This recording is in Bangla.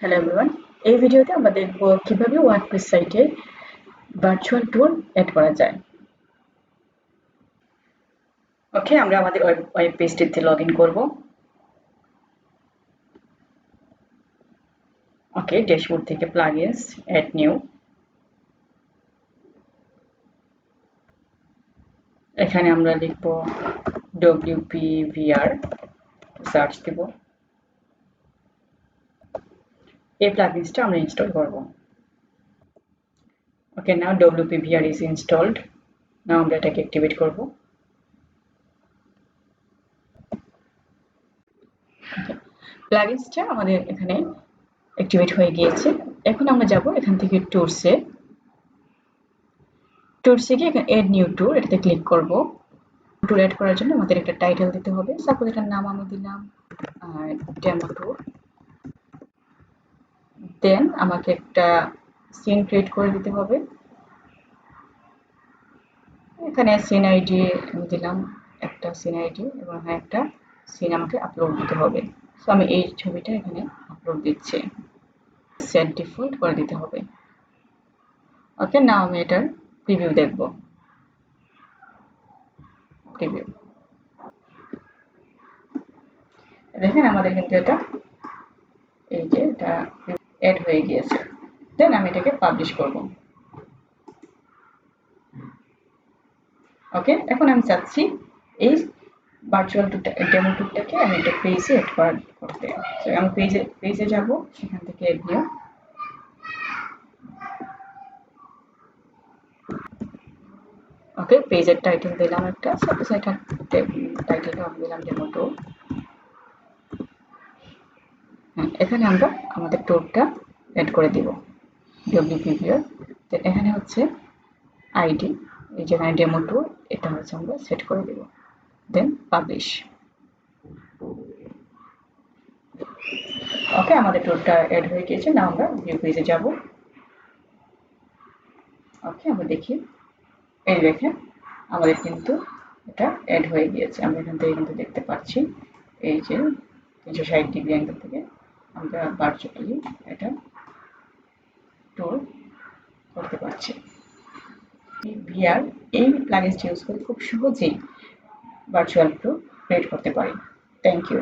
হ্যালো এভরিওয়ান, এই ভিডিওতে আমরা দেখব কিভাবে ওয়ার্ডপ্রেস সাইটে ভার্চুয়াল ট্যুর এড করা যায়। ওকে, আমরা আমাদের ওয়েব পেজটিতে লগইন করব। ওকে, ড্যাশবোর্ড থেকে প্লাগইনস, অ্যাড নিউ। এখানে আমরা লিখব WPVR, সার্চ দেব। এই প্লাগইনসটা আমরা ইনস্টল করব। ওকে, নাও WPVR is installed. নাও আমরা এটাকে অ্যাক্টিভেট করব। প্লাগইনসটা আমাদের এখানে অ্যাক্টিভেট হয়ে গিয়েছে। এখন আমরা যাব এখান থেকে টুলসে গিয়ে এখানে এড নিউ ট্যুর, এটাতে ক্লিক করব। ট্যুর এড করার জন্য আমাদের একটা টাইটেল দিতে হবে। সাপোজ এটার নাম আমি দিলাম ডেমো ট্যুর। দেন আমাকে একটা সিন ক্রিয়েট করে দিতে হবে। এখানে সিন আইডি আমি দিলাম একটা সিন আইডি, এবং এখানে একটা সিন আমাকে আপলোড দিতে হবে। সো আমি এই ছবিটা এখানে আপলোড দিচ্ছি। সেট ডিফল্ট করে দিতে হবে। ওকে, নাও আমি এটার প্রিভিউ দেখব। প্রিভিউ দেখেন আমাদের কিন্তু এটা এই যে এটা এড হয়ে গিয়েছে। দেন আমি এটাকে পাবলিশ করব। ওকে, এখন আমি চাচ্ছি এই ভার্চুয়াল ডেমো ট্যুরটাকে আমি একটা পেজে এড করতে। সো আমি পেজে যাব, সেখান থেকে এড নিউ। ওকে, পেজের টাইটেল দিলাম একটা, সাপোজ এটা টাইটেলটা আমি দিলাম ডেমো ট্যুর। এখানে আমরা আমাদের ট্যুরটা এড করে দিব WPVR। এখানে হচ্ছে আইডি, এই যেখানে ডেমো ট্যুর, এটা হচ্ছে আমরা সেট করে দিব। দেন পাবলিশ। ওকে, আমাদের ট্যুরটা এড হয়ে গিয়েছে। না আমরা ভিউ পেজে যাব। ওকে, আমরা দেখি, এই দেখেন আমাদের কিন্তু এটা অ্যাড হয়ে গিয়েছে। আমরা এখান থেকে কিন্তু দেখতে পাচ্ছি এই যে 360° অ্যাঙ্গেল থেকে আমরা ভার্চুয়ালি এটা ট্যুর করতে পারছি। ভিআর এই প্লাগইনসটি ইউজ করে খুব সহজেই ভার্চুয়াল ট্যুর ক্রিয়েট করতে পারি। Thank you.